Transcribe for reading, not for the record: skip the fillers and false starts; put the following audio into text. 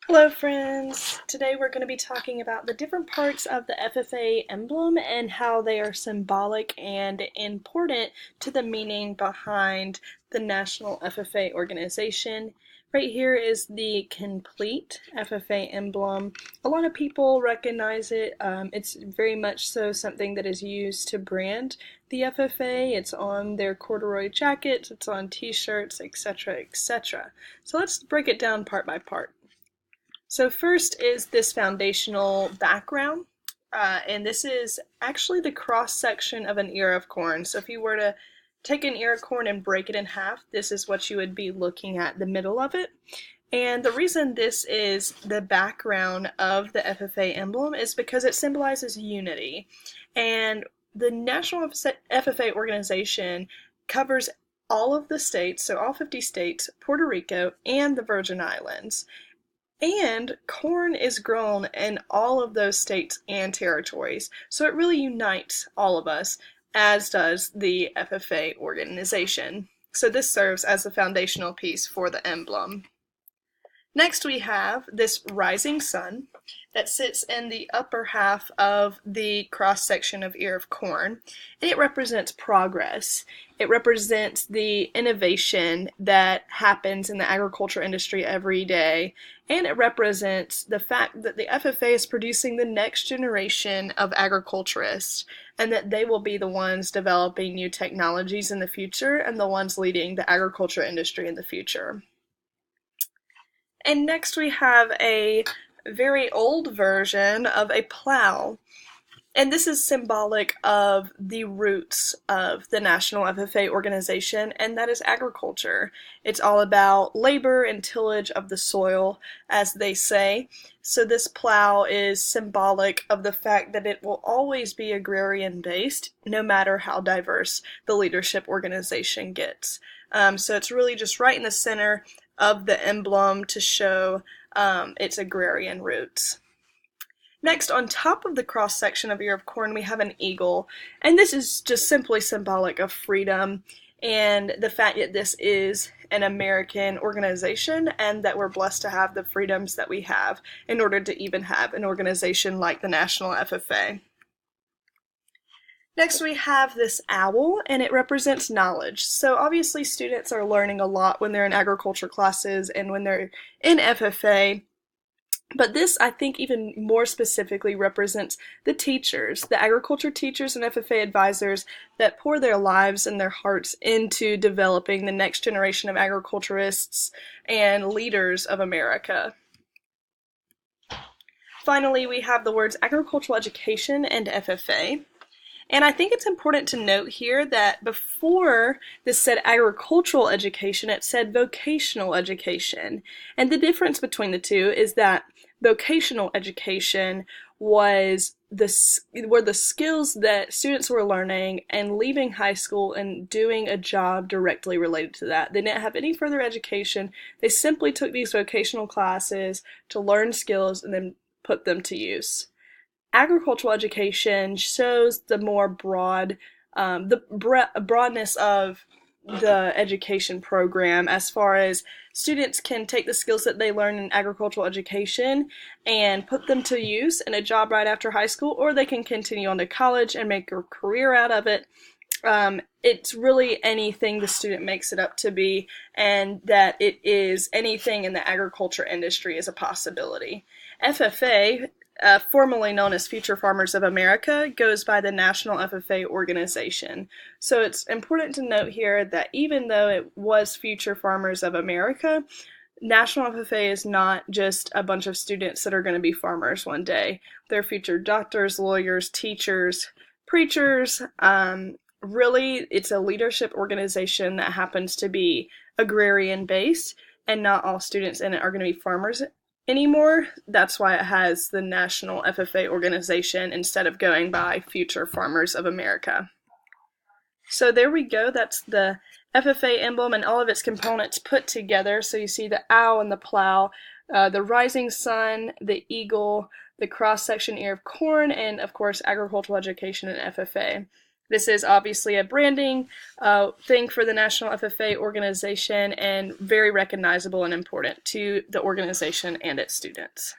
Hello friends! Today we're going to be talking about the different parts of the FFA emblem and how they are symbolic and important to the meaning behind the National FFA organization. Right here is the complete FFA emblem. A lot of people recognize it. It's very much so something that is used to brand the FFA. It's on their corduroy jackets, it's on t-shirts, etc., etc. So let's break it down part by part. So first is this foundational background, and this is actually the cross-section of an ear of corn. So if you were to take an ear of corn and break it in half, this is what you would be looking at, the middle of it. And the reason this is the background of the FFA emblem is because it symbolizes unity. And the National FFA organization covers all of the states, so all 50 states, Puerto Rico, and the Virgin Islands. And corn is grown in all of those states and territories, so it really unites all of us, as does the FFA organization. So this serves as the foundational piece for the emblem. Next we have this rising sun that sits in the upper half of the cross-section of ear of corn, and it represents progress. It represents the innovation that happens in the agriculture industry every day, and it represents the fact that the FFA is producing the next generation of agriculturists, and that they will be the ones developing new technologies in the future and the ones leading the agriculture industry in the future. And next we have a very old version of a plow. And this is symbolic of the roots of the National FFA organization, and that is agriculture. It's all about labor and tillage of the soil, as they say. So this plow is symbolic of the fact that it will always be agrarian-based, no matter how diverse the leadership organization gets. So it's really just right in the center of the emblem to show its agrarian roots. Next, on top of the cross-section of ear of corn, we have an eagle, and this is just simply symbolic of freedom and the fact that this is an American organization and that we're blessed to have the freedoms that we have in order to even have an organization like the National FFA. Next we have this owl, and it represents knowledge. So obviously students are learning a lot when they're in agriculture classes and when they're in FFA, but this, I think, even more specifically represents the teachers, the agriculture teachers and FFA advisors that pour their lives and their hearts into developing the next generation of agriculturists and leaders of America. Finally, we have the words agricultural education and FFA. And I think it's important to note here that before this said agricultural education, it said vocational education. And the difference between the two is that vocational education was were the skills that students were learning and leaving high school and doing a job directly related to that. They didn't have any further education. They simply took these vocational classes to learn skills and then put them to use. Agricultural education shows the more broadness of the education program, as far as students can take the skills that they learn in agricultural education and put them to use in a job right after high school, or they can continue on to college and make a career out of it. It's really anything the student makes it up to be, and that it is anything in the agriculture industry is a possibility. FFA, formerly known as Future Farmers of America, goes by the National FFA organization. So it's important to note here that even though it was Future Farmers of America, National FFA is not just a bunch of students that are going to be farmers one day. They're future doctors, lawyers, teachers, preachers. Really, it's a leadership organization that happens to be agrarian-based, and not all students in it are going to be farmers anymore. That's why it has the National FFA organization instead of going by Future Farmers of America. So there we go. That's the FFA emblem and all of its components put together. So you see the owl and the plow, the rising sun, the eagle, the cross-section ear of corn, and of course agricultural education and FFA. This is obviously a branding thing for the National FFA organization and very recognizable and important to the organization and its students.